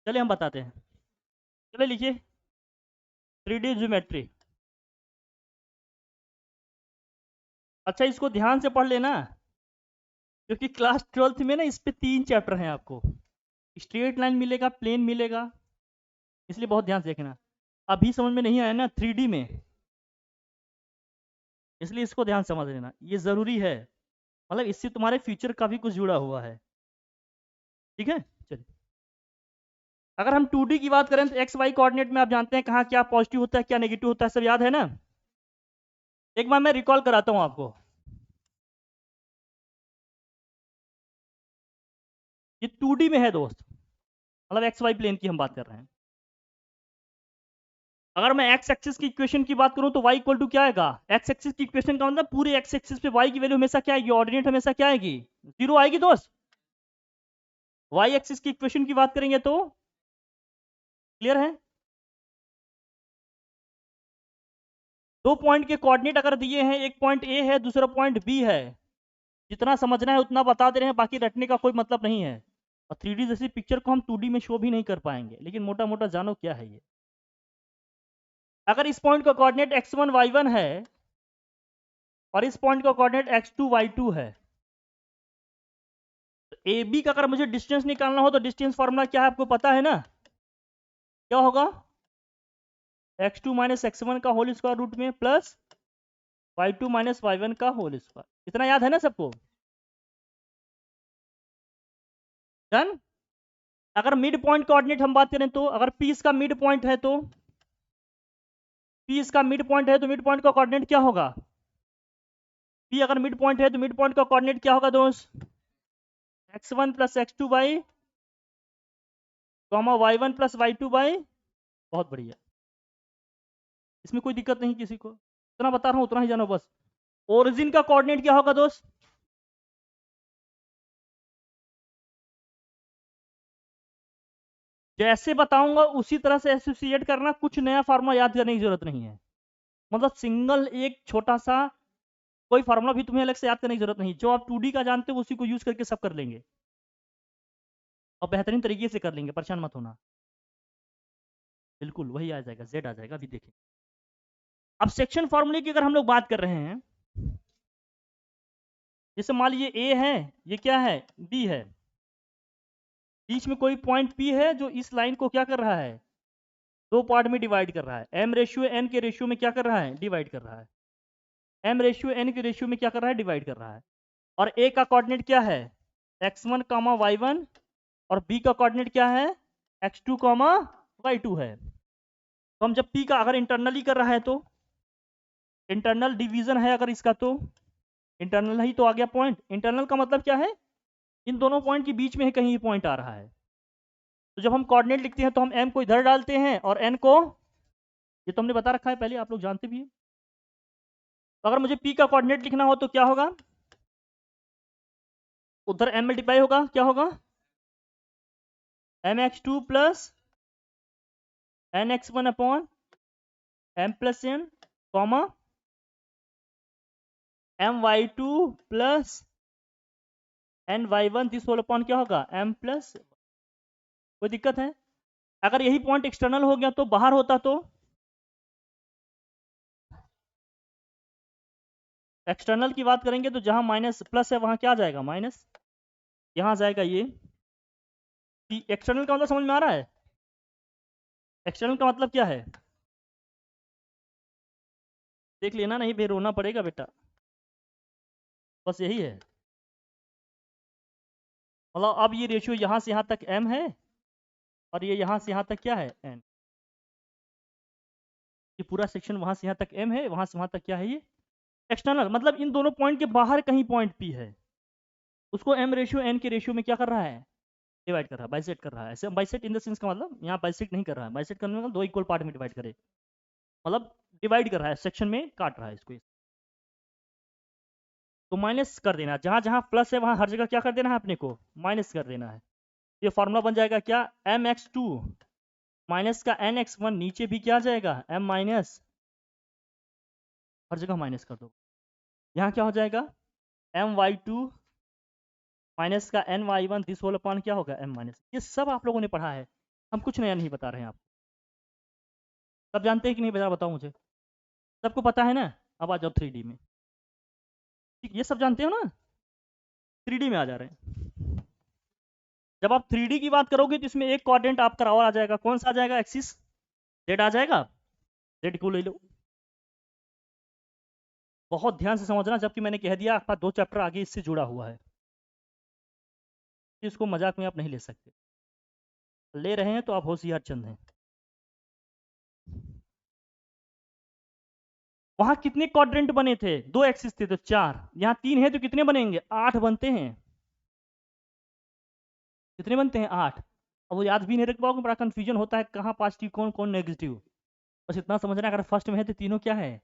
चलिए हम बताते हैं। चलिए लिखिए 3D ज्योमेट्री। अच्छा इसको ध्यान से पढ़ लेना, क्योंकि क्लास 12th में ना इस पे 3 चैप्टर हैं आपको। स्ट्रेट लाइन मिलेगा, प्लेन मिलेगा, इसलिए बहुत ध्यान से देखना। अभी समझ में नहीं आया ना 3D में, इसलिए इसको ध्यान से समझ लेना, ये ज़रूरी है। मतलब इससे तुम्हारे फ्यूचर का भी कुछ जुड़ा हुआ है। ठीक है, चलिए। अगर हम 2D की बात करें तो एक्स वाई कोऑर्डिनेट में आप जानते हैं कहाँ क्या पॉजिटिव होता है क्या नेगेटिव होता है, सब याद है ना। एक बार मैं रिकॉल कराता हूँ आपको। ये 2D में है दोस्त, मतलब एक्स वाई प्लेन की हम बात कर रहे हैं। अगर मैं एक्स एक्सिस की इक्वेशन की बात करूं तो y इक्वल टू क्या आएगा। एक्स एक्सिस की इक्वेशन का मतलब पूरे एक्स एक्सिस पे y की वैल्यू हमेशा क्या आएगी, ऑर्डिनेट हमेशा क्या आएगी, जीरो आएगी दोस्त। y एक्सिस की इक्वेशन की बात करेंगे तो क्लियर है। दो पॉइंट के कोऑर्डिनेट अगर दिए हैं, एक पॉइंट ए है दूसरा पॉइंट बी है, जितना समझना है उतना बता दे रहे हैं, बाकी रटने का कोई मतलब नहीं है। और 3D जैसी पिक्चर को हम 2D में शो भी नहीं कर पाएंगे, लेकिन मोटा मोटा जानो क्या है ये। अगर इस पॉइंट का कोऑर्डिनेट x1 y1 है और इस पॉइंट का कोऑर्डिनेट x2 y2 है, तो ए बी का अगर मुझे डिस्टेंस निकालना हो तो डिस्टेंस फॉर्मूला क्या है आपको पता है ना, क्या होगा, x2 माइनस x1 का होल स्क्वायर रूट में प्लस y2 माइनस y1 का होल स्क्वायर। इतना याद है ना सबको, डन। अगर मिड पॉइंट कोऑर्डिनेट हम बात करें तो अगर P इसका मिड पॉइंट है तो P इसका मिड पॉइंट है तो मिड पॉइंट का कोऑर्डिनेट क्या होगा, P अगर मिड पॉइंट है तो मिड पॉइंट का कोऑर्डिनेट क्या होगा दोस्त, x1 plus x2 by comma y1 plus y2 by, बहुत बढ़िया, इसमें कोई दिक्कत नहीं किसी को, इतना बता रहा हूँ उतना ही जानो बस। ओरिजिन का कोऑर्डिनेट क्या होगा दोस्त, जैसे बताऊंगा उसी तरह से एसोसिएट करना, कुछ नया फार्मूला याद करने की जरूरत नहीं है। मतलब सिंगल एक छोटा सा कोई फार्मूला भी तुम्हें अलग से याद करने की जरूरत नहीं, जो आप 2D का जानते हो उसी को यूज करके सब कर लेंगे और बेहतरीन तरीके से कर लेंगे, परेशान मत होना। बिल्कुल वही आ जाएगा, जेड आ जाएगा, अभी देखें। अब सेक्शन फार्मूले की अगर हम लोग बात कर रहे हैं, जैसे मान लीजिए ए है, ये क्या है, बी है, बीच में कोई पॉइंट पी है जो इस लाइन को क्या कर रहा है, दो पार्ट में डिवाइड कर रहा है, एम रेशियो एन के रेशियो में क्या कर रहा है, डिवाइड कर रहा है, एम रेशियो एन के रेशियो में क्या कर रहा है, डिवाइड कर रहा है। और ए का कोऑर्डिनेट क्या है, x1 कामा y1, और बी का कोऑर्डिनेट क्या है, x2 कामा y2 है। तो हम जब p का अगर इंटरनली कर रहा है तो इंटरनल डिवीजन है, अगर इसका तो इंटरनल ही तो आ गया पॉइंट। इंटरनल का मतलब क्या है, इन दोनों पॉइंट के बीच में ही कहीं पॉइंट आ रहा है। तो जब हम कोऑर्डिनेट लिखते हैं तो हम m को इधर डालते हैं और n को, ये तो हमने बता रखा है पहले, आप लोग जानते भी हैं। तो अगर मुझे p का कोऑर्डिनेट लिखना हो तो क्या होगा, उधर m मल्टीप्लाई होगा, क्या होगा, mx2 plus nx1 upon m plus n comma my2 plus ny1 this whole upon क्या होगा, m प्लस। कोई दिक्कत है, अगर यही पॉइंट एक्सटर्नल हो गया तो बाहर होता तो एक्सटर्नल की बात करेंगे तो जहां माइनस प्लस है वहां क्या आ जाएगा, माइनस, यहां जाएगा ये। एक्सटर्नल का मतलब समझ में आ रहा है, एक्सटर्नल का मतलब क्या है, देख लेना, नहीं फिर रोना पड़ेगा बेटा, बस यही है। मतलब अब ये रेशियो यहां से यहां तक m है और ये यहां से यहां तक क्या है, n। ये पूरा सेक्शन वहां से यहां तक m है, वहां से वहां तक क्या है, ये एक्सटर्नल। मतलब इन दोनों पॉइंट के बाहर कहीं पॉइंट p है, उसको m रेशियो n के रेशियो में क्या कर रहा है, डिवाइड कर रहा है, बाइसेट कर रहा है। ऐसे बाइसेट इन द सेंस का मतलब यहाँ बाइसेट नहीं कर रहा है, बाइसेट करने का मतलब दो इक्वल पार्ट में डिवाइड करे, मतलब डिवाइड कर रहा है, सेक्शन में काट रहा है इसको। तो माइनस कर देना, जहां जहां प्लस है वहां हर जगह क्या कर देना है अपने को, माइनस कर देना है। ये फॉर्मूला बन जाएगा क्या, mx2 माइनस का nx1, नीचे भी क्या आ जाएगा m माइनस, हर जगह माइनस कर दो, यहाँ क्या हो जाएगा my2 माइनस का ny1 दिस होल अपॉन क्या होगा m माइनस। ये सब आप लोगों ने पढ़ा है, हम कुछ नया नहीं बता रहे हैं आप। सब जानते हैं कि नहीं, बताओ मुझे। सबको पता है ना? अब आ जाओ 3D में। ठीक, ये सब जानते हो ना? 3D में आ जा रहे हैं। जब आप 3D की बात करोगे तो इसमें एक क्वाड्रेंट आपका और आ जाएगा। कौन सा आ जाएगा? एक्सिस जेड आ जाएगा। जेड को ले लो। बहुत ध्यान से समझना, जबकि मैंने कह दिया आपका 2 चैप्टर आगे इससे जुड़ा हुआ है। इसको मजाक में आप नहीं ले सकते। ले रहे हैं तो आप होशियार चंद हैं। वहां कितने क्वाड्रेंट बने थे? 2 एक्सिस थे तो 4। यहाँ 3 है तो कितने बनेंगे? 8 बनते हैं। कितने बनते हैं? 8। अब वो याद भी नहीं रख पाओगे, बड़ा कंफ्यूजन होता है कहाँ पॉजिटिव कौन कौन नेगेटिव। बस इतना समझना, अगर फर्स्ट में है तो तीनों क्या है?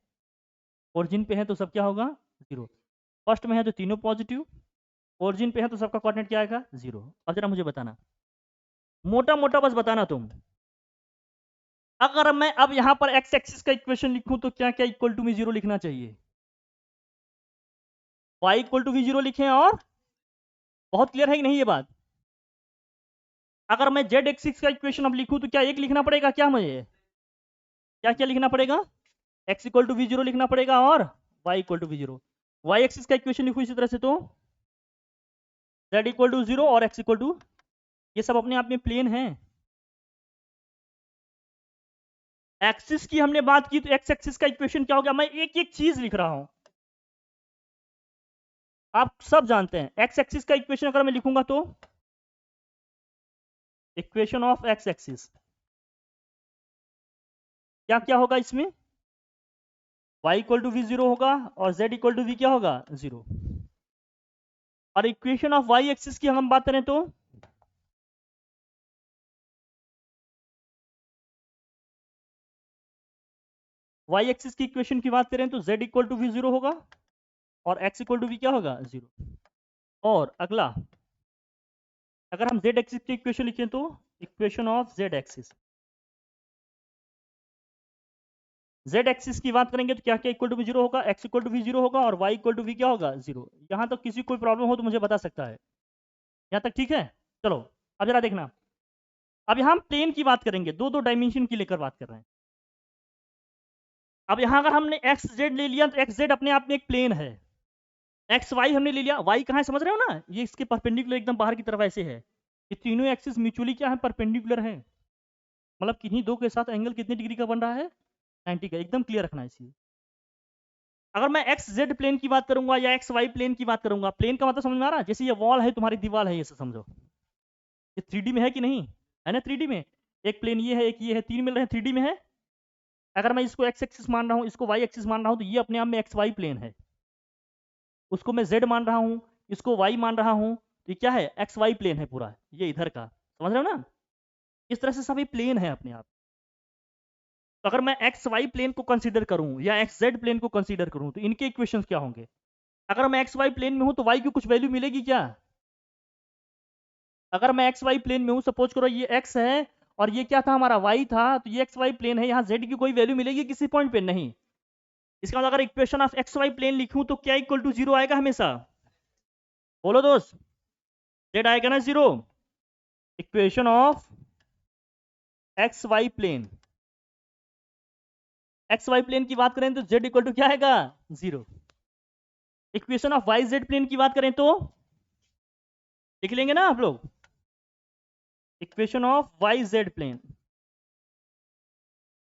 ओरिजिन पे है तो सब क्या होगा? 0। फर्स्ट में है तो तीनों पॉजिटिव, ओरिजिन पे है तो सबका कोऑर्डिनेट क्या आएगा? 0। अब जरा मुझे बताना, मोटा मोटा बस बताना तुम। अगर मैं अब यहां पर एक्स एक्सिस का इक्वेशन लिखूं तो क्या क्या इक्वल टू मी 0 लिखना चाहिए? वाई इक्वल टू वी 0 लिखें। और बहुत क्लियर है कि नहीं ये बात? अगर मैं जेड एक्सिस का इक्वेशन अब लिखूं तो क्या एक लिखना पड़ेगा? क्या मुझे क्या क्या लिखना पड़ेगा? एक्स इक्वल टू वी 0 लिखना पड़ेगा और वाई इक्वल टू वी 0। वाई एक्सिस का इक्वेशन लिखूं इसी तरह से तो जेड इक्वल टू 0 और एक्स इक्वल टू, ये सब अपने आप में प्लेन है। एक्सिस की हमने बात की तो एक्स एक्सिस का इक्वेशन क्या हो गया? मैं एक एक चीज लिख रहा हूं, आप सब जानते हैं। एक्स एक्सिस का इक्वेशन अगर मैं लिखूंगा तो इक्वेशन ऑफ एक्स एक्सिस क्या क्या होगा इसमें? y इक्वल टू वी 0 होगा और z इक्वल टू वी क्या होगा? 0। और इक्वेशन ऑफ y एक्सिस की हम बात करें तो y एक्सिस की इक्वेशन की बात करें तो z इक्वल टू वी 0 होगा और x इक्वल टू वी क्या होगा? 0। और अगला, अगर हम z एक्सिस की इक्वेशन लिखें तो equation of z axis, z axis की बात करेंगे तो क्या क्या इक्वल टू वी 0 होगा? x इक्वल टू वी 0 होगा और y इक्वल टू वी क्या होगा? 0। यहां तक किसी कोई प्रॉब्लम हो तो मुझे बता सकता है। यहां तक ठीक है? चलो अब जरा देखना, अब यहां हम प्लेन की बात करेंगे, दो दो डायमेंशन की लेकर बात कर रहे हैं। अब यहां अगर हमने एक्स जेड ले लिया तो एक्स जेड अपने आप में एक प्लेन है। एक्स वाई हमने ले लिया, वाई कहाँ है समझ रहे हो ना? ये इसके परपेंडिकुलर एकदम बाहर की तरफ ऐसे है। ये तीनों एक्सिस म्यूचुअली क्या है? परपेंडिकुलर है। मतलब किन्हीं दो के साथ एंगल कितने डिग्री का बन रहा है? 90 का। एकदम क्लियर रखना है इसे। अगर मैं एक्स जेड प्लेन की बात करूंगा या एक्स वाई प्लेन की बात करूंगा, प्लेन का मतलब समझ में आ रहा है? जैसे ये वॉल है, तुम्हारी दीवार है, ये समझो। ये 3D में है कि नहीं? है ना 3D में। एक प्लेन ये है, एक ये है, तीन मिल रहे हैं, 3D में है। अगर मैं इसको एक्स एक्सिस मान रहा हूँ, इसको वाई एक्सिस मान रहा हूँ, तो ये अपने आप में एक्स वाई प्लेन है। उसको मैं जेड मान रहा हूँ, इसको वाई मान रहा हूँ, तो ये क्या है? एक्स वाई प्लेन है पूरा, ये इधर का। समझ रहे हो ना? इस तरह से सभी प्लेन है अपने आप। तो अगर मैं एक्स वाई प्लेन को कंसीडर करूं या एक्स जेड प्लेन को कंसीडर करूं तो इनके इक्वेशंस क्या होंगे? अगर मैं एक्स वाई प्लेन में हूं तो वाई की कुछ वैल्यू मिलेगी क्या? अगर मैं एक्स वाई प्लेन में हूं, सपोज करो ये एक्स है और ये क्या था? हमारा वाई था, तो ये एक्स वाई प्लेन है, यहाँ जेड की कोई वैल्यू मिलेगी किसी पॉइंट पे? नहीं। इसका मतलब अगर equation of x y plane लिखूं तो क्या इक्वल टू 0 आएगा हमेशा? बोलो दोस्त, जेड आएगा ना 0। Equation of x y plane, x y plane की बात करें तो जेड इक्वल टू क्या आएगा? 0। Equation of y z plane की बात करें तो लिख लेंगे ना आप लोग, equation of y z plane.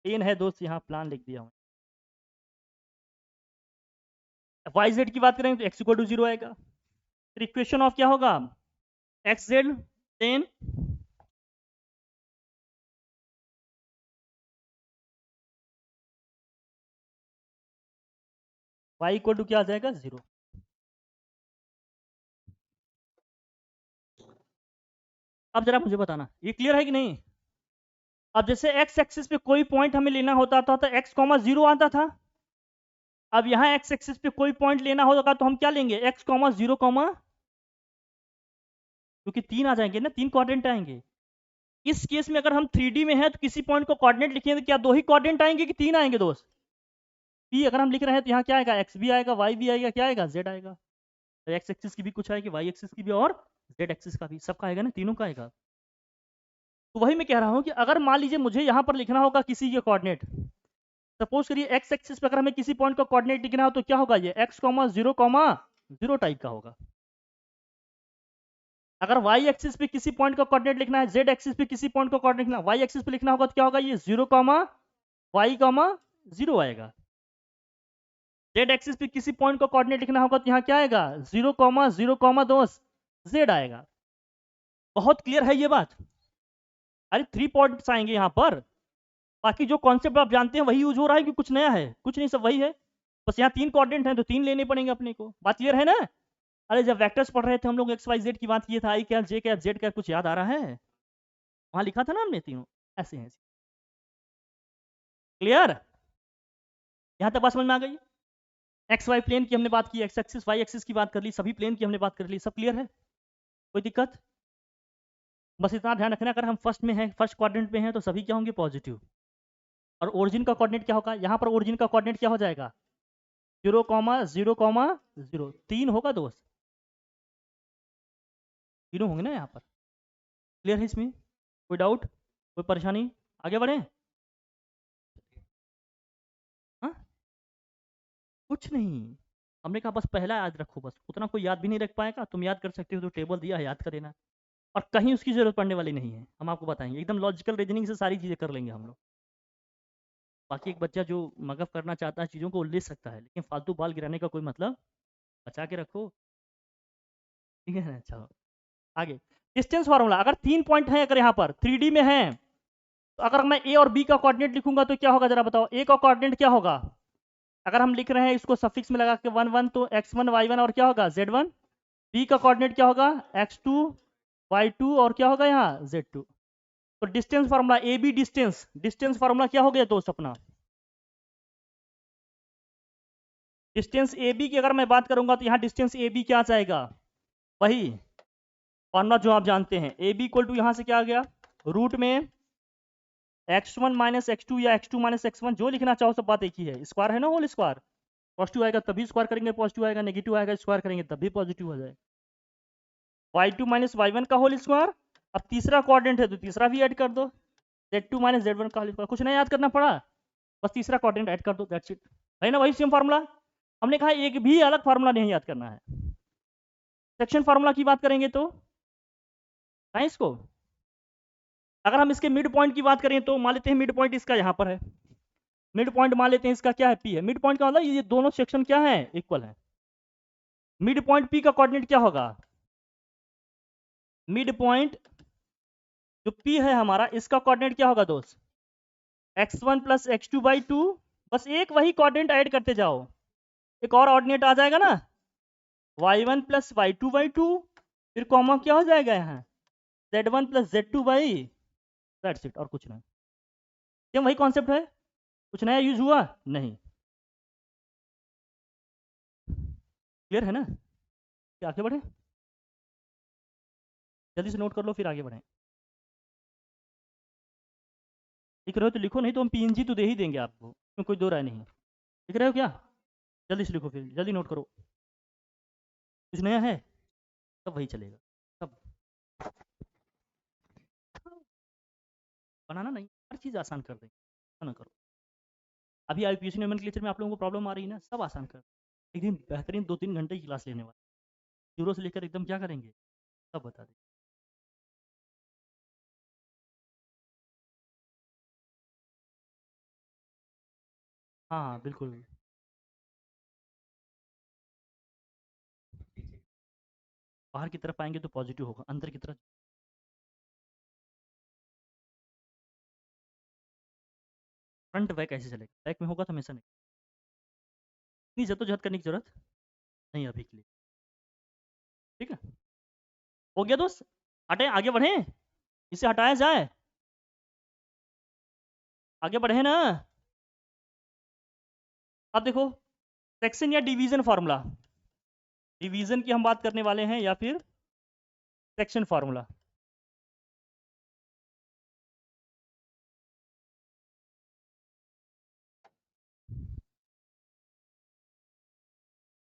Plane है दोस्त, यहां प्लान लिख दिया हूं। वाई जेड की बात करें तो एक्स इक्वल टू 0 आएगा। फिर इक्वेशन ऑफ क्या होगा? X z plane, y equal to क्या आ जाएगा? 0। अब जरा मुझे बताना, ये क्लियर है कि नहीं? अब जैसे एक्स एक्सिस पे कोई पॉइंट हमें लेना होता था तो एक्स कॉमा 0 आता था। अब यहाँ एक्स एक्सिस पे कोई पॉइंट लेना होगा तो हम क्या लेंगे? एक्स कॉमा 0 कॉमा, क्योंकि 3 आ जाएंगे ना, 3 क्वाड्रेंट आएंगे। इस केस में अगर हम 3D में है तो किसी पॉइंट को कोऑर्डिनेट लिखेंगे तो क्या 2 ही कोऑर्डिनेट आएंगे कि 3 आएंगे दोस्त? पी अगर हम लिख रहे हैं तो यहाँ क्या आएगा? एक्स भी आएगा, वाई भी आएगा, क्या आएगा? जेड आएगा। तो एक्स एक्सिस की भी कुछ आएगी, वाई एक्सिस की भी और जेड एक्सिस का भी, सबका आएगा ना, तीनों का आएगा। तो वही मैं कह रहा हूं कि अगर मान लीजिए मुझे यहां पर लिखना होगा किसी के कोऑर्डिनेट, सपोज करिए एक्स एक्सिस पर अगर हमें किसी पॉइंट का कोऑर्डिनेट लिखना हो तो क्या होगा, ये एक्स कॉमा जीरो टाइप का होगा। अगर वाई एक्सिस पे किसी पॉइंट का कोऑर्डिनेट लिखना है, जेड एक्सिस पे किसी पॉइंट का कोऑर्डिनेट लिखना, वाई एक्सिस पे लिखना होगा तो क्या होगा, ये वाई जीरो आएगा। जेड एक्सिस पे किसी पॉइंट का कोऑर्डिनेट लिखना होगा तो यहाँ क्या आएगा, दोस्त जेड आएगा। बहुत क्लियर है ये बात। अरे 3 पॉइंट्स आएंगे यहाँ पर, बाकी जो कॉन्सेप्ट आप जानते हैं वही यूज हो रहा है कि कुछ नया है, कुछ नहीं, सब वही है। बस यहाँ 3 कोऑर्डिनेट हैं तो 3 लेने पड़ेंगे अपने को। बात क्लियर है ना। अरे जब वेक्टर्स पढ़ रहे थे हम लोग एक्स वाई जेड की बात किए थे, आई क्या जे क्या जेड क्या, कुछ याद आ रहा है, वहां लिखा था ना हमने तीनों ऐसे हैं। क्लियर, यहाँ तक बात समझ में आ गई। एक्स वाई प्लेन की हमने बात की, एक्स एक्सिस वाई एक्सिस की बात कर ली, सभी प्लेन की हमने बात कर ली, सब क्लियर है, कोई दिक्कत। बस इतना ध्यान रखना, अगर हम फर्स्ट में हैं, फर्स्ट क्वाड्रेंट में हैं तो सभी क्या होंगे, पॉजिटिव। और ओरिजिन का कोऑर्डिनेट क्या होगा, यहाँ पर ओरिजिन का कोऑर्डिनेट क्या हो जाएगा, 0,0,0 3 होगा दोस्त, तीनों होंगे ना यहाँ पर। क्लियर है इसमें, कोई डाउट, कोई परेशानी, आगे बढ़े। हाँ कुछ नहीं, हमने कहा बस पहला याद रखो, बस उतना कोई याद भी नहीं रख पाएगा, तुम याद कर सकते हो तो टेबल दिया है याद कर लेना, और कहीं उसकी जरूरत पड़ने वाली नहीं है, हम आपको बताएंगे एकदम लॉजिकल रीजनिंग से सारी चीज़ें कर लेंगे हम लोग। बाकी एक बच्चा जो मगफ करना चाहता है चीज़ों को ले सकता है, लेकिन फालतू बाल गिराने का कोई मतलब, बचा के रखो, ठीक है ना। चलो आगे, डिस्टेंस फार्मूला, अगर 3 पॉइंट है, अगर यहाँ पर 3D में है, तो अगर मैं ए और बी का कोऑर्डिनेट लिखूंगा तो क्या होगा, जरा बताओ, ए का कोऑर्डिनेट क्या होगा, अगर हम लिख रहे हैं इसको सफिक्स में लगा के 1 1, तो x1 y1 और क्या होगा z1। बी का कोऑर्डिनेट क्या होगा, x2 y2 और क्या होगा यहाँ z2। तो distance formula A B, distance distance formula क्या हो गया दोस्त अपना, डिस्टेंस ए बी की अगर मैं बात करूंगा तो यहाँ डिस्टेंस ए बी क्या जाएगा, वही फॉर्मूला जो आप जानते हैं, ए बी इक्वल टू यहाँ से क्या आ गया, रूट में x1 माइनस x2 या x2 माइनस x1, जो लिखना चाहो, सब बात एक ही है, स्क्वायर है ना, होल स्क्वायर, पॉजिटिव आएगा तभी स्क्वायर करेंगे पॉजिटिव आएगा, नेगेटिव आएगा स्क्वायर करेंगे तब भी पॉजिटिव हो जाए। y2 माइनस y1 का होल स्क्वायर, अब तीसरा कोऑर्डिनेट है तो तीसरा भी ऐड कर दो, z2 माइनस z1 का होल स्क्वायर, कुछ नहीं याद करना पड़ा, बस तीसरा कोऑर्डिनेट ऐड कर दो, दैट्स इट, है ना, वही सेम फार्मूला। हमने कहा एक भी अलग फार्मूला नहीं याद करना है। सेक्शन फार्मूला की बात करेंगे तो इसको, अगर हम इसके मिड पॉइंट की बात करें तो मान लेते हैं मिड पॉइंट इसका यहाँ पर है, मिड पॉइंट मान लेते हैं इसका क्या है, पी है, मिड पॉइंट का मतलब ये दोनों सेक्शन क्या है, इक्वल है। मिड पॉइंट पी का कोऑर्डिनेट क्या होगा, मिड पॉइंट जो पी है हमारा, इसका कोऑर्डिनेट क्या होगा दोस्त, x1 प्लस x2 बाई 2, बस एक वही कोऑर्डिनेट ऐड करते जाओ, एक और ऑर्डिनेट आ जाएगा ना, y1 प्लस y2 बाई 2, फिर कॉमा क्या हो जाएगा यहाँ, z1 plus z2 by, that's it, और कुछ नहीं, क्या वही कॉन्सेप्ट है, कुछ नया यूज हुआ नहीं। क्लियर है ना, क्या आगे बढ़े, जल्दी से नोट कर लो फिर आगे बढ़ें। लिख रहे हो तो लिखो, नहीं तो हम पीएनजी तो दे ही देंगे आपको, इसमें कोई दो राय नहीं। लिख रहे हो क्या, जल्दी से लिखो, फिर जल्दी नोट करो, कुछ नया है सब वही चलेगा, सब बनाना नहीं, हर चीज़ आसान कर देंगे, ना करो। अभी आईपीएससी नोमेनक्लेचर में आप लोगों को प्रॉब्लम आ रही है ना, सब आसान कर, एक दिन बेहतरीन 2-3 घंटे की क्लास लेने वाले, जीरो से लेकर एकदम क्या करेंगे, सब बता दें। हाँ हाँ बिल्कुल, बाहर की तरफ आएंगे तो पॉजिटिव होगा, अंदर की तरफ फ्रंट बैक ऐसे चलेगा, बैक में होगा तो हमेशा नहीं, इतनी जद्दोजहद करने की जरूरत नहीं अभी के लिए, ठीक है। हो गया दोस्त, हटे आगे बढ़े, इसे हटाया जाए, आगे बढ़े ना। अब देखो, सेक्शन या डिवीजन फार्मूला, डिवीजन की हम बात करने वाले हैं या फिर सेक्शन फार्मूला,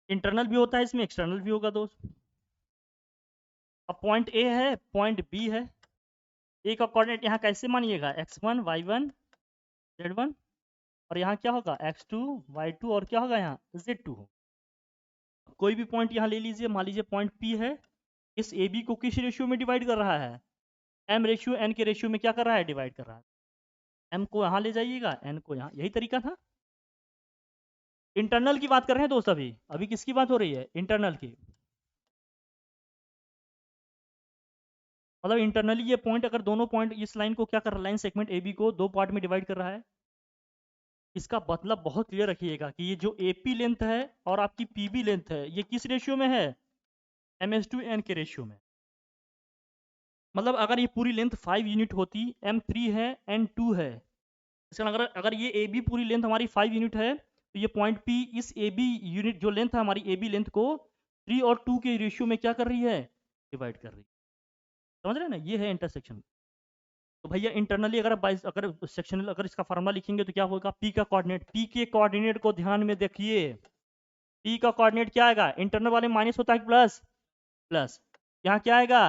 इंटरनल भी होता है इसमें, एक्सटर्नल भी होगा दोस्त। अब पॉइंट ए है, पॉइंट बी है, ए का कोऑर्डिनेट यहाँ कैसे मानिएगा, x1 y1 z1, और यहाँ क्या होगा x2 y2, और क्या होगा यहाँ z2 हो। कोई भी पॉइंट यहाँ ले लीजिए, मान लीजिए पॉइंट P है, इस ए बी को किस रेशियो में डिवाइड कर रहा है, m रेशियो n के रेशियो में क्या कर रहा है, डिवाइड कर रहा है। m को यहाँ ले जाइएगा, n को यहाँ, यही तरीका था। इंटरनल की बात कर रहे हैं दोस्त, अभी अभी किसकी बात हो रही है, इंटरनल की। मतलब इंटरनली ये पॉइंट, अगर दोनों पॉइंट इस लाइन को क्या कर रहा है, लाइन सेगमेंट ए बी को दो पार्ट में डिवाइड कर रहा है, इसका मतलब बहुत क्लियर रखिएगा कि ये जो AP लेंथ है और आपकी PB लेंथ है, ये किस रेशियो में है, ms/n के रेशियो में। मतलब अगर ये पूरी लेंथ 5 यूनिट होती, m3 है n2 है, इसका अगर ये AB पूरी लेंथ हमारी 5 यूनिट है, तो ये पॉइंट P इस AB यूनिट जो लेंथ है हमारी AB लेंथ को 3 और 2 के रेशियो में क्या कर रही है, डिवाइड कर रही है। समझ रहे हैं ना, ये है इंटरसेक्शन। तो भैया इंटरनली अगर सेक्शनल अगर इसका फार्मूला लिखेंगे तो क्या होगा, P का कोऑर्डिनेट, P के कोऑर्डिनेट को ध्यान में देखिए, P का कोऑर्डिनेट क्या आएगा, इंटरनल वाले माइनस होता है प्लस, प्लस यहाँ क्या आएगा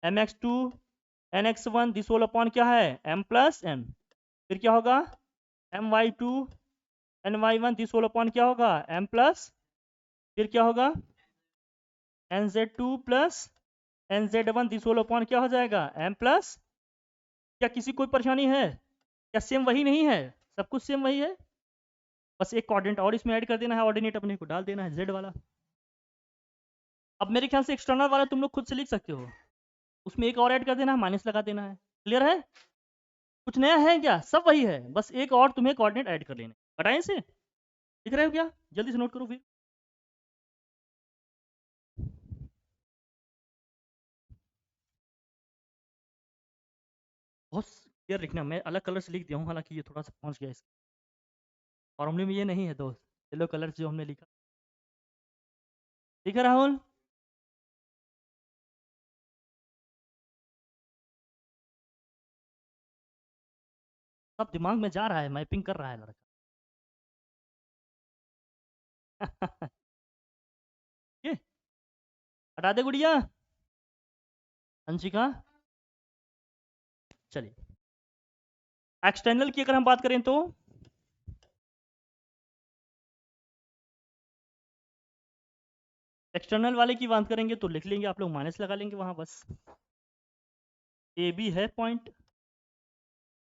mx2 nx1 this whole upon क्या है m प्लस m, फिर क्या होगा my2 ny1 this whole upon क्या होगा m प्लस, फिर क्या होगा nz2 plus nz1 this whole upon क्या हो जाएगा m प्लस। क्या किसी कोई परेशानी है, क्या सेम वही नहीं है, सब कुछ सेम वही है, बस एक कोऑर्डिनेट और इसमें ऐड कर देना है, ऑर्डिनेट अपने को डाल देना है z वाला। अब मेरे ख्याल से एक्सटर्नल वाला तुम लोग खुद से लिख सकते हो, उसमें एक और ऐड कर देना है, माइनस लगा देना है। क्लियर है, कुछ नया है क्या, सब वही है, बस एक और तुम्हें कोऑर्डिनेट ऐड कर लेने, बताएं से, लिख रहे हो क्या, जल्दी से नोट करो फिर। बहुत क्लियर लिखना, मैं अलग कलर से लिख दिया हूँ, हालांकि ये थोड़ा सा पहुंच गया इस फॉर्मूले में, ये नहीं है दोस्त, येलो कलर से जो हमने लिखा, ठीक है राहुल। सब दिमाग में जा रहा है, मैपिंग कर रहा है लड़का। ये हटा दे गुड़िया, अंशिका। चलिए एक्सटर्नल की अगर हम बात करें तो एक्सटर्नल वाले की बात करेंगे तो लिख लेंगे आप लोग, माइनस लगा लेंगे वहां बस। ए बी है पॉइंट,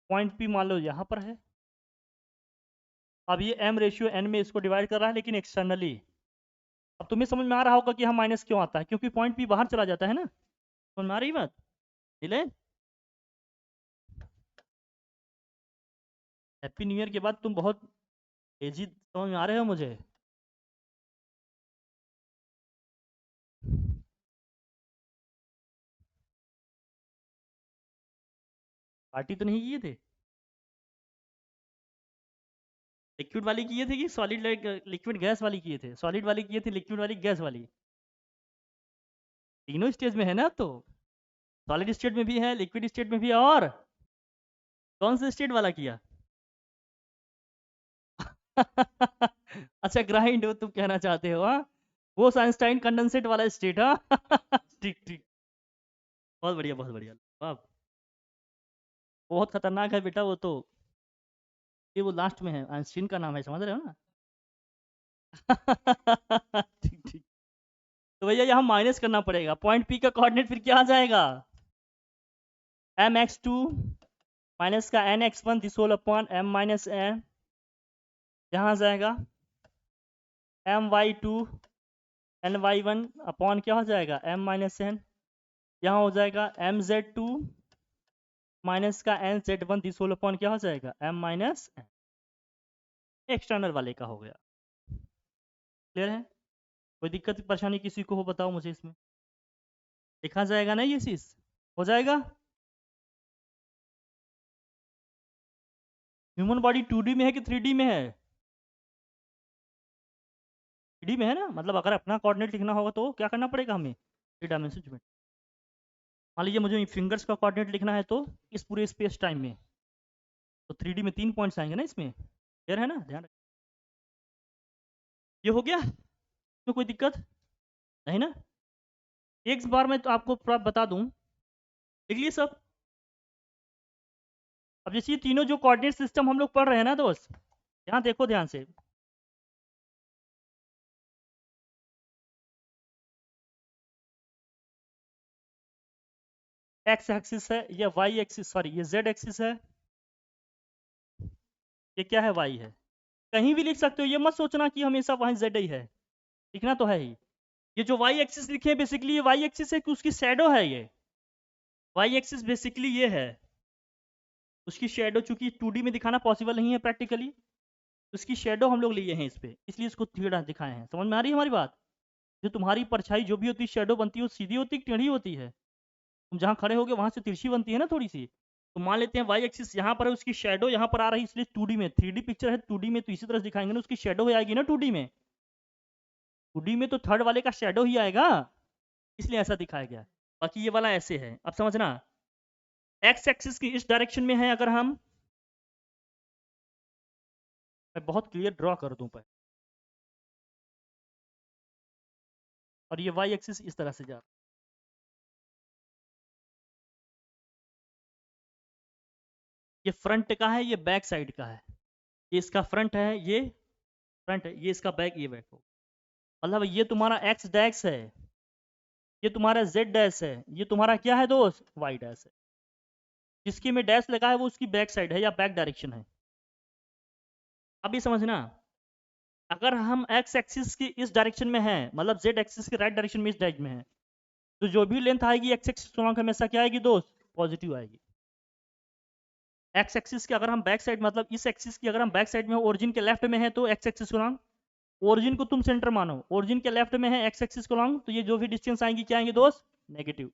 पॉइंट पी मान लो यहाँ पर है, अब ये m रेशियो n में इसको डिवाइड कर रहा है लेकिन एक्सटर्नली। अब तुम्हें समझ में आ रहा होगा कि हम माइनस क्यों आता है, क्योंकि पॉइंट पी बाहर चला जाता है ना, समझ में आ रही बात, मिले। हैप्पी न्यू ईयर के बाद तुम बहुत तेजी समझ में आ रहे हो मुझे। पार्टी तो नहीं किए थे, लिक्विड वाली किए थे कि सॉलिड, लिक्विड गैस वाली किए थे, सॉलिड वाली किए थे, लिक्विड वाली, गैस वाली, तीनों स्टेज में है ना, तो सॉलिड स्टेट में भी है, लिक्विड स्टेट में भी है, और कौन से स्टेट वाला किया। अच्छा ग्राइंड हो तुम कहना चाहते हो, हाँ वो आइंस्टाइन कंडेंसेट वाला स्टेट, हाँ ठीक ठीक, बहुत बढ़िया बहुत बढ़िया, वाह, बहुत खतरनाक है बेटा वो तो, ये वो लास्ट में है, आइंस्टीन का नाम है, समझ रहे हो ना। ठीक ठीक, तो भैया यहाँ माइनस करना पड़ेगा, पॉइंट पी का कोऑर्डिनेट फिर क्या आ जाएगा, mx2 माइनस का nx1 this whole upon m minus n, यहाँ आ जाएगा my2 ny1 अपॉन क्या हो जाएगा m माइनस n, यहाँ हो जाएगा mz2 माइनस का nz1 दिस होल अपॉन क्या हो जाएगा m माइनस n, एक्सटर्नल वाले का हो गया। क्लियर है, कोई दिक्कत परेशानी किसी को हो बताओ मुझे, इसमें लिखा जाएगा ना ये चीज, हो जाएगा। ह्यूमन बॉडी 2D में है कि 3D में है, 3D में है ना, मतलब अगर अपना कोऑर्डिनेट लिखना होगा तो क्या करना पड़ेगा हमें, 3 डायमेंशन में। मान लीजिए मुझे फिंगर्स का कोऑर्डिनेट लिखना है तो इस पूरे स्पेस टाइम में, तो 3D में 3 पॉइंट्स आएंगे ना इसमें, क्लियर है ना, ध्यान रखिए। ये हो गया, इसमें कोई दिक्कत नहीं ना। एक बार मैं तो आपको थोड़ा बता दूं, लिख लिए सब, अब जैसे ये तीनों जो कोऑर्डिनेट सिस्टम हम लोग पढ़ रहे हैं ना दोस्त, यहाँ देखो ध्यान से, एक्स एक्सिस है, ये वाई एक्सिस, सॉरी ये जेड एक्सिस है, ये क्या है, वाई है। कहीं भी लिख सकते हो, ये मत सोचना कि हमेशा वहीं जेड ही है, लिखना तो है ही। ये जो वाई एक्सिस लिखे हैं बेसिकली, ये वाई एक्सिस है कि उसकी शैडो है ये, वाई एक्सिस बेसिकली ये है उसकी शेडो, चूंकि 2D में दिखाना पॉसिबल नहीं है प्रैक्टिकली, उसकी शेडो हम लोग लिए हैं इस पे, इसलिए इसको थीड़ा दिखाए हैं। समझ में आ रही है हमारी बात? जो तुम्हारी परछाई जो भी होती है, शेडो बनती है, वो सीधी होती है, टेढ़ी होती है? तुम जहाँ खड़े होगे वहां से तिरछी बनती है ना थोड़ी सी। तो मान लेते हैं वाई एक्सिस यहाँ पर है, उसकी शेडो यहाँ पर आ रही है, इसलिए 2D में, 3D पिक्चर है 2D में, तो इसी तरह से दिखाएंगे ना, उसकी शेडो ही आएगी ना 2D में। 2D में तो थर्ड वाले का शेडो ही आएगा, इसलिए ऐसा दिखाया गया। बाकी ये वाला ऐसे है, अब समझना। एक्स एक्सिस की इस डायरेक्शन में है, अगर हम, मैं बहुत क्लियर ड्रॉ कर दूं पर, और ये वाई एक्सिस इस तरह से जा रहा है। ये फ्रंट का है, ये बैक साइड का है, ये इसका फ्रंट है, ये फ्रंट है, ये इसका बैक, ये बैक हो। मतलब ये तुम्हारा एक्स डैश है, ये तुम्हारा जेड डैश है, ये तुम्हारा क्या है दोस्त, वाई डैश है। जिसकी में डैश लगा है वो उसकी बैक साइड है या बैक डायरेक्शन है। अभी समझना, अगर हम एक्स एक्सिस की इस डायरेक्शन में है, मतलब जेड एक्सिस की राइट डायरेक्शन में इस डायरेक्शन में है, तो जो भी लेंथ आएगी एक्स एक्सिस गुणांक हमेशा क्या आएगी दोस्त, पॉजिटिव आएगी। एक्स एक्सिस की अगर हम बैक साइड, मतलब इस एक्सिस की अगर हम बैक साइड में ओरिजिन के लेफ्ट में है, तो एक्स एक्सिस गुणांक, ओरिजिन को तुम सेंटर मानो, ओरिजिन के लेफ्ट में है एक्स एक्सिस गुणांक, तो ये जो भी डिस्टेंस आएंगी क्या आएंगे दोस्त, नेगेटिव।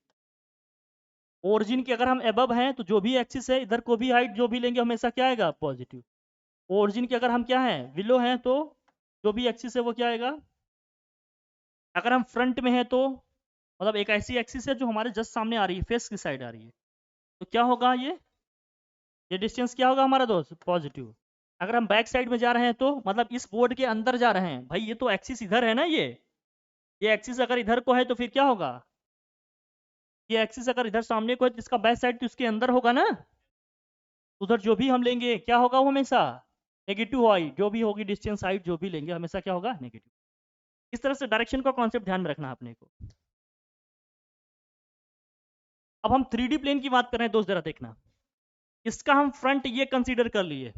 ओरिजिन के अगर हम एबव हैं, तो जो भी एक्सिस है इधर को भी हाइट जो भी लेंगे हमेशा क्या आएगा, पॉजिटिव। ओरिजिन के अगर हम क्या हैं, बिलो हैं, तो जो भी एक्सिस है वो क्या आएगा। अगर हम फ्रंट में है तो, मतलब एक ऐसी एक्सिस है जो हमारे जस्ट सामने आ रही है, फेस की साइड आ रही है, तो क्या होगा, ये डिस्टेंस क्या होगा हमारा दोस्त, पॉजिटिव। अगर हम बैक साइड में जा रहे हैं तो, मतलब इस बोर्ड के अंदर जा रहे हैं, भाई ये तो एक्सिस इधर है ना, ये एक्सिस अगर इधर को है तो फिर क्या होगा, ये एक्सिस अगर इधर सामने को है तो इसका बैक साइड तो इसके अंदर होगा ना, उधर जो भी हम लेंगे क्या होगा, वो हमेशा नेगेटिव हाइट, जो भी होगी डिस्टेंस हाइट जो भी लेंगे हमेशा क्या होगा, नेगेटिव। इस तरह से डायरेक्शन का कॉन्सेप्ट ध्यान में रखना अपने को। अब हम 3D प्लेन की बात कर रहे हैं दोस्त, जरा देखना, इसका हम फ्रंट ये कंसीडर कर लिए,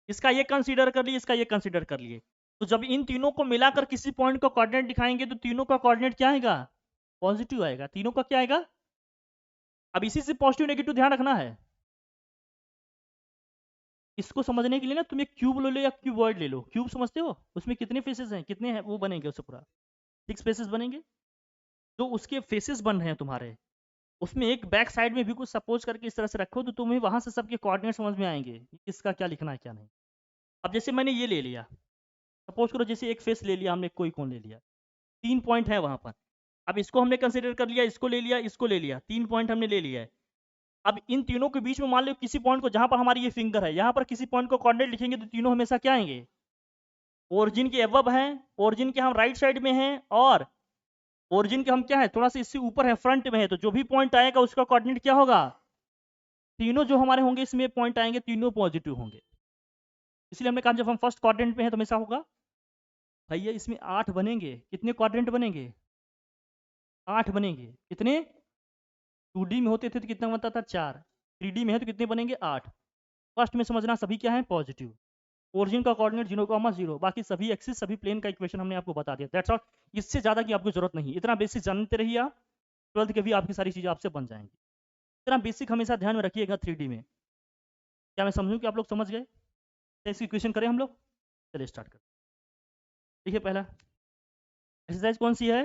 इसका ये कंसीडर कर लिए, इसका ये कंसीडर कर लिए, तो जब इन तीनों को मिलाकर किसी पॉइंट का कोऑर्डिनेट दिखाएंगे तो तीनों का कोऑर्डिनेट क्या आएगा, पॉजिटिव आएगा, तीनों का क्या आएगा। अब इसी से पॉजिटिव नेगेटिव ध्यान रखना है। इसको समझने के लिए ना तुम एक क्यूब ले लो या क्यूबॉइड ले लो, क्यूब समझते हो, उसमें कितने फेसेस हैं, कितने हैं वो बनेंगे, उससे पूरा 6 फेसेस बनेंगे। जो उसके फेसेस बन रहे हैं तुम्हारे, उसमें एक बैक साइड में भी कुछ सपोज करके इस तरह से रखो, तो तुम्हें वहां से सबके कोऑर्डिनेट समझ में आएंगे किसका क्या लिखना है क्या नहीं। अब जैसे मैंने ये ले लिया, सपोज करो जैसे एक फेस ले लिया हमने, कोई कौन ले लिया, 3 पॉइंट है वहां पर। अब इसको हमने कंसिडर कर लिया, इसको ले लिया, इसको ले लिया, 3 पॉइंट हमने ले लिया है। अब इन तीनों के बीच में मान लो किसी पॉइंट को, जहां पर हमारी ये फिंगर है, यहाँ पर किसी पॉइंट को कोऑर्डिनेट लिखेंगे तो तीनों हमेशा क्या आएंगे, ओरिजिन के अबव हैं, ओरिजिन के हम राइट साइड में हैं, और ओरिजिन के हम क्या है, थोड़ा सा इससे ऊपर है, फ्रंट में है, तो जो भी पॉइंट आएगा उसका कोऑर्डिनेट क्या होगा, तीनों जो हमारे होंगे इसमें पॉइंट आएंगे तीनों पॉजिटिव होंगे। इसलिए हमने कहा जब हम फर्स्ट क्वाड्रेंट में है तो हमेशा होगा, भैया इसमें 8 बनेंगे, कितने क्वाड्रेंट बनेंगे, 8 बनेंगे। कितने, 2D में होते थे तो कितना बनता था, 4, 3D में है तो कितने बनेंगे, 8। फर्स्ट में समझना सभी क्या है, पॉजिटिव, ओरिजिन का कोऑर्डिनेट 0,0, बाकी सभी एक्सिस सभी प्लेन का इक्वेशन हमने आपको बता दिया, दैट्स ऑल। इससे ज़्यादा की आपको जरूरत नहीं, इतना बेसिक जानते रहिए आप, 12th के भी आपकी सारी चीज़ें आपसे बन जाएंगी। इतना बेसिक हमेशा ध्यान में रखिएगा 3D में। क्या मैं समझूँ कि आप लोग समझ गए, तो इसकी इक्वेशन करें हम लोग, चलिए स्टार्ट करें। देखिए पहला एक्सरसाइज कौन सी है,